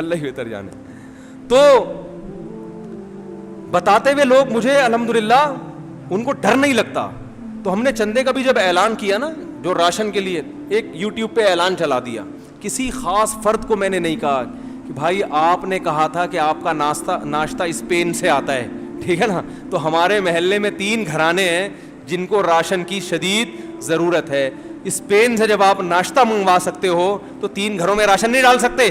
اللہ ہی بہتر جانے. تو بتاتے ہوئے لوگ مجھے الحمدللہ ان کو ڈر نہیں لگتا. تو ہم نے چندے کا بھی جب اعلان کیا نا, جو راشن کے لیے, ایک یوٹیوب پہ اعلان چلا دیا. کسی خاص فرد کو میں نے نہیں کہا کہ بھائی آپ نے کہا تھا کہ آپ کا ناشتہ اسپین سے آتا ہے, ٹھیک ہے نا, تو ہمارے محلے میں 3 گھرانے ہیں جن کو راشن کی شدید ضرورت ہے. اسپین سے جب آپ ناشتہ منگوا سکتے ہو تو 3 گھروں میں راشن نہیں ڈال سکتے.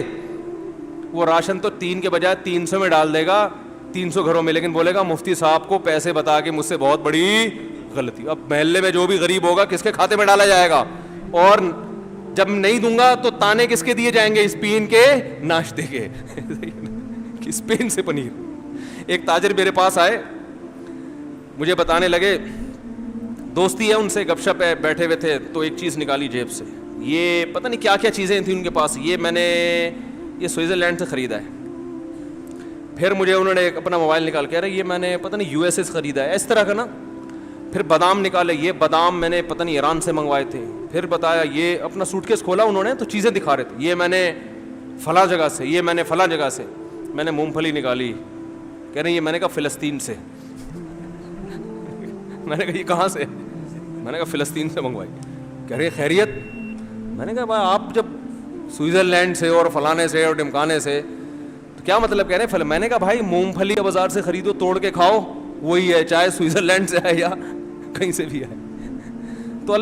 وہ راشن تو 3 کے بجائے 300 میں ڈال دے گا, 300 گھروں میں, لیکن بولے گا مفتی صاحب کو پیسے بتا کے مجھ سے بہت بڑی غلطی. اب محلے میں جو بھی غریب ہوگا کس کے کھاتے میں ڈالا جائے گا, اور جب نہیں دوں گا تو تانے کس کے دیے جائیں گے, اسپین کے ناشتے کے. اسپین سے پنیر. ایک تاجر میرے پاس آئے, مجھے بتانے لگے, دوستی ہے ان سے, گپ شپ ہے, بیٹھے ہوئے تھے, تو ایک چیز نکالی جیب سے, یہ پتہ نہیں کیا کیا چیزیں تھیں ان کے پاس, یہ میں نے یہ سوئٹزرلینڈ سے خریدا ہے. پھر مجھے انہوں نے اپنا موبائل نکال کے, ارے یہ میں نے پتہ نہیں USA سے خریدا ہے, اس طرح کا نا. پھر بادام نکالے, یہ بادام میں نے پتہ نہیں ایران سے منگوائے تھے. پھر بتایا, یہ اپنا سوٹ کیس کھولا انہوں نے تو چیزیں دکھا رہے تھے, یہ میں نے فلاں جگہ سے, یہ میں نے فلاں جگہ سے. میں نے مونگ پھلی نکالی, کہہ رہے ہیں یہ میں نے کہا فلسطین سے. میں نے کہا یہ کہاں سے؟ میں نے کہا فلسطین سے منگوائی. کہہ رہے خیریت؟ میں نے کہا بھائی آپ جب سوئٹزرلینڈ سے اور فلانے سے اور ڈمکانے سے تو کیا مطلب کہہ رہے ہیں؟ میں نے کہا بھائی مونگ پھلی بازار سے خریدو, توڑ کے کھاؤ, وہی ہے, چاہے سوئٹزرلینڈ سے ہے یا کہیں سے بھی ہے. تو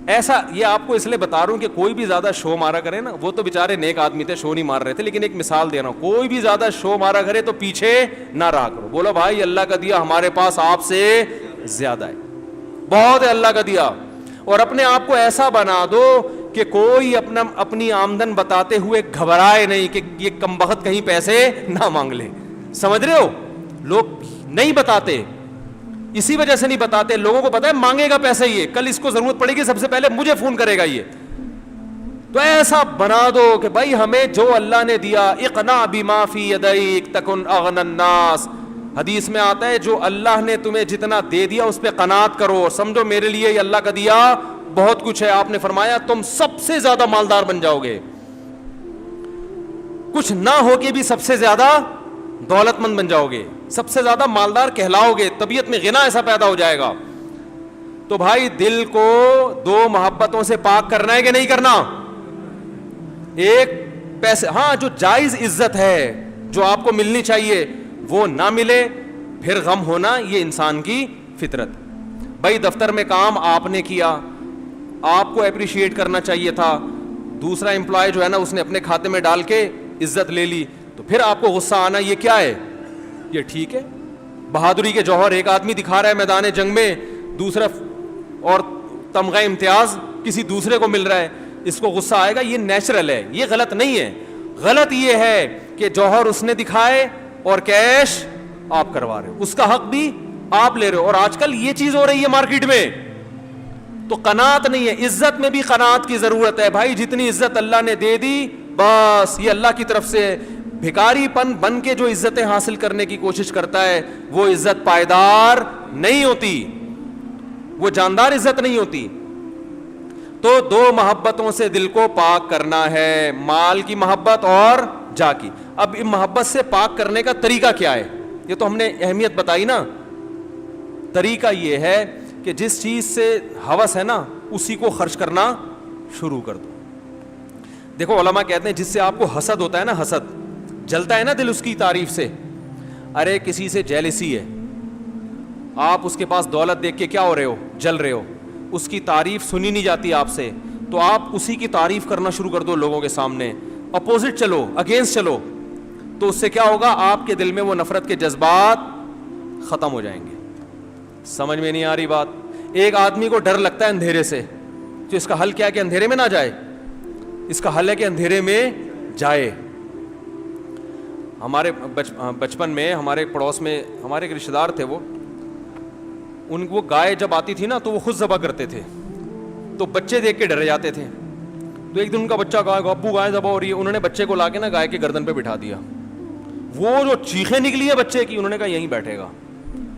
ایسا, یہ آپ کو اس لیے بتا رہا ہوں کہ کوئی بھی زیادہ شو مارا کرے نا, وہ تو بیچارے نیک آدمی تھے, شو نہیں مار رہے تھے, لیکن ایک مثال دے رہا ہوں, کوئی بھی زیادہ شو مارا کرے تو پیچھے نہ رہا کرو. بولو بھائی اللہ کا دیا ہمارے پاس آپ سے زیادہ ہے, بہت ہے اللہ کا دیا. اور اپنے آپ کو ایسا بنا دو کہ کوئی اپنی آمدن بتاتے ہوئے گھبرائے نہیں کہ یہ کمبخت کہیں پیسے نہ مانگ لے. سمجھ رہے ہو, لوگ نہیں بتاتے, اسی وجہ سے نہیں بتاتے. لوگوں کو پتا ہے مانگے گا پیسے, یہ کل اس کو ضرورت پڑے گی سب سے پہلے مجھے فون کرے گا یہ. تو ایسا بنا دو کہ بھائی ہمیں جو اللہ نے دیا, اقنع بما فی یدیک تکن اغنی الناس. حدیث میں آتا ہے جو اللہ نے تمہیں جتنا دے دیا اس پہ قناعت کرو, سمجھو میرے لیے یہ اللہ کا دیا بہت کچھ ہے. آپ نے فرمایا تم سب سے زیادہ مالدار بن جاؤ گے, کچھ نہ ہو کے بھی سب سے زیادہ دولت مند بن جاؤ گے, سب سے زیادہ مالدار کہلاؤ گے, طبیعت میں غنا ایسا پیدا ہو جائے گا. تو بھائی دل کو 2 محبتوں سے پاک کرنا ہے کہ نہیں کرنا؟ ایک پیسے, ہاں جو جائز عزت ہے جو آپ کو ملنی چاہیے وہ نہ ملے, پھر غم ہونا, یہ انسان کی فطرت. بھائی دفتر میں کام آپ نے کیا, آپ کو اپریشیٹ کرنا چاہیے تھا, دوسرا امپلائی جو ہے نا اس نے اپنے کھاتے میں ڈال کے عزت لے لی, تو پھر آپ کو غصہ آنا یہ کیا ہے؟ یہ ٹھیک ہے؟ بہادری کے جوہر ایک آدمی دکھا رہا ہے میدان جنگ میں, دوسرا اور تمغہ امتیاز کسی دوسرے کو مل رہا ہے, اس کو غصہ آئے گا, یہ نیچرل ہے, یہ غلط نہیں ہے. غلط یہ ہے کہ جوہر اس نے دکھائے اور کیش آپ کروا رہے ہو, اس کا حق بھی آپ لے رہے ہو. اور آج کل یہ چیز ہو رہی ہے مارکیٹ میں, تو قناعت نہیں ہے. عزت میں بھی قناعت کی ضرورت ہے بھائی, جتنی عزت اللہ نے دے دی بس یہ اللہ کی طرف سے. بھکاری پن بن کے جو عزتیں حاصل کرنے کی کوشش کرتا ہے وہ عزت پائیدار نہیں ہوتی, وہ جاندار عزت نہیں ہوتی. تو 2 محبتوں سے دل کو پاک کرنا ہے, مال کی محبت اور جا کی. اب ان محبت سے پاک کرنے کا طریقہ کیا ہے؟ یہ تو ہم نے اہمیت بتائی نا. طریقہ یہ ہے کہ جس چیز سے ہوس ہے نا اسی کو خرچ کرنا شروع کر دو. دیکھو علماء کہتے ہیں جس سے آپ کو حسد ہوتا ہے نا, حسد جلتا ہے نا دل اس کی تعریف سے. ارے کسی سے جیلسی ہے, آپ اس کے پاس دولت دیکھ کے کیا ہو رہے ہو؟ جل رہے ہو. اس کی تعریف سنی نہیں جاتی آپ سے, تو آپ اسی کی تعریف کرنا شروع کر دو لوگوں کے سامنے. اپوزٹ چلو, اگینسٹ چلو, تو اس سے کیا ہوگا؟ آپ کے دل میں وہ نفرت کے جذبات ختم ہو جائیں گے. سمجھ میں نہیں آ رہی بات؟ ایک آدمی کو ڈر لگتا ہے اندھیرے سے, تو اس کا حل کیا ہے کہ اندھیرے میں نہ جائے؟ اس کا حل ہے کہ اندھیرے میں جائے. ہمارے بچپن میں ہمارے ایک پڑوس میں ہمارے ایک رشتہ دار تھے, وہ گائے جب آتی تھی نا تو وہ خود ذبح کرتے تھے, تو بچے دیکھ کے ڈر جاتے تھے. تو ایک دن ان کا بچہ کہا ابو گائے ذبح ہو رہی ہے, انہوں نے بچے کو لا کے نا گائے کے گردن پہ بٹھا دیا. وہ جو چیخیں نکلی ہے بچے کی, انہوں نے کہا یہیں بیٹھے گا,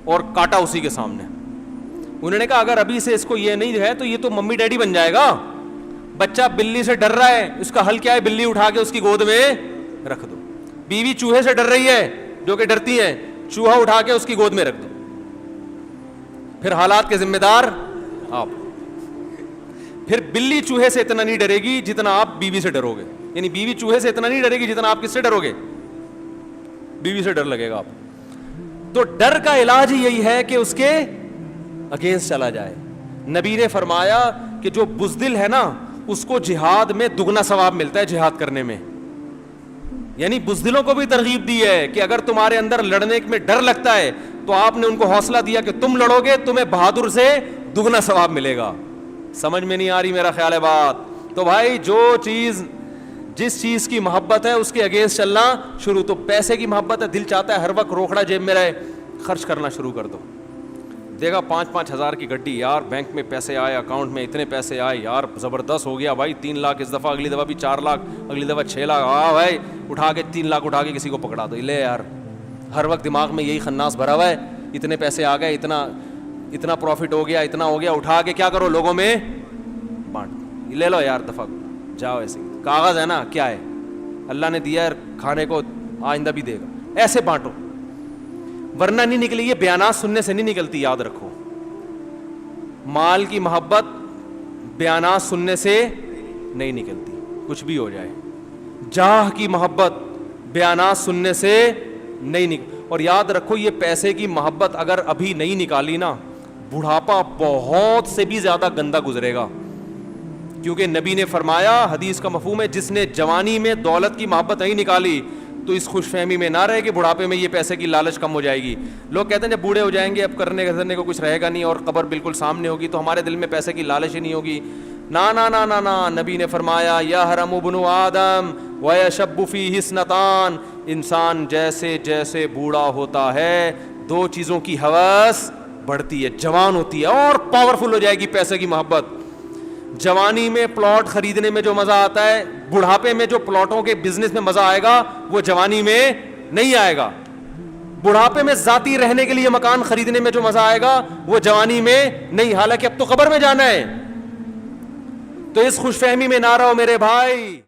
اور کاٹا اسی کے سامنے. انہوں نے کہا اگر ابھی سے اس کو یہ نہیں ہے تو یہ تو ممی ڈیڈی بن جائے گا. بچہ بلی سے ڈر رہا ہے, اس کا حل کیا ہے؟ بلی اٹھا کے اس کی گود میں رکھ دو. بیوی چوہے سے ڈر رہی ہے, جو کہ ڈرتی ہیں, چوہا اٹھا کے اس کی گود میں رکھ دو, پھر حالات کے ذمہ دار آپ. پھر بلی چوہے سے اتنا نہیں ڈرے گی جتنا آپ بیوی سے ڈرو گے, یعنی بیوی چوہے سے اتنا نہیں ڈرے گی جتنا آپ کس سے ڈرو گے, بیوی سے ڈر لگے گا آپ. تو ڈر کا علاج ہی یہی ہے کہ اس کے اگینسٹ چلا جائے. نبی نے فرمایا کہ جو بزدل ہے نا اس کو جہاد میں دگنا ثواب ملتا ہے جہاد کرنے میں. یعنی بزدلوں کو بھی ترغیب دی ہے کہ اگر تمہارے اندر لڑنے میں ڈر لگتا ہے تو آپ نے ان کو حوصلہ دیا کہ تم لڑو گے, تمہیں بہادر سے دگنا ثواب ملے گا. سمجھ میں نہیں آ رہی میرا خیال ہے بات؟ تو بھائی جس چیز کی محبت ہے اس کے اگینسٹ چلنا شروع. تو پیسے کی محبت ہے, دل چاہتا ہے ہر وقت روکڑا جیب میں رہے, خرچ کرنا شروع کر دو. دیکھا 5-5 ہزار کی گڈی, یار بینک میں پیسے آئے, اکاؤنٹ میں اتنے پیسے آئے, یار زبردست ہو گیا بھائی, 3 لاکھ اس دفعہ, اگلی دفعہ بھی 4 لاکھ, اگلی دفعہ 6 لاکھ. ہاں بھائی اٹھا کے 3 لاکھ اٹھا کے کسی کو پکڑا دو. لے یار, ہر وقت دماغ میں یہی خناس بھرا ہوا ہے, اتنے پیسے آ گئے, اتنا پروفٹ ہو گیا, اتنا ہو گیا, اٹھا کے کیا کرو لوگوں میں بانٹ. لے لو یار دفعہ, جاؤ. ایسے کاغذ ہے نا, کیا ہے, اللہ نے دیا ہے کھانے کو, آئندہ بھی دے گا, ایسے بانٹو. ورنہ نہیں نکلے. یہ بیانات سننے سے نہیں نکلتی, یاد رکھو. مال کی محبت بیانات سننے سے نہیں نکلتی, کچھ بھی ہو جائے. جاہ کی محبت بیانات سننے سے نہیں نکل. اور یاد رکھو یہ پیسے کی محبت اگر ابھی نہیں نکالی نا, بڑھاپا بہت سے بھی زیادہ گندا گزرے گا. کیونکہ نبی نے فرمایا, حدیث کا مفہوم ہے, جس نے جوانی میں دولت کی محبت نہیں نکالی تو اس خوش فہمی میں نہ رہے کہ بڑھاپے میں یہ پیسے کی لالچ کم ہو جائے گی. لوگ کہتے ہیں جب بوڑھے ہو جائیں گے اب کرنے کو کچھ رہے گا نہیں اور قبر بالکل سامنے ہوگی تو ہمارے دل میں پیسے کی لالچ ہی نہیں ہوگی. نا نا نا نا نا, نبی نے فرمایا یحرم ابن آدم ویشب فیہ اثنتان, انسان جیسے جیسے بوڑھا ہوتا ہے 2 چیزوں کی ہوس بڑھتی ہے, جوان ہوتی ہے اور پاورفل ہو جائے گی پیسے کی محبت. جوانی میں پلاٹ خریدنے میں جو مزہ آتا ہے, بڑھاپے میں جو پلاٹوں کے بزنس میں مزہ آئے گا وہ جوانی میں نہیں آئے گا. بڑھاپے میں ذاتی رہنے کے لیے مکان خریدنے میں جو مزہ آئے گا وہ جوانی میں نہیں, حالانکہ اب تو قبر میں جانا ہے. تو اس خوش فہمی میں نہ رہو میرے بھائی.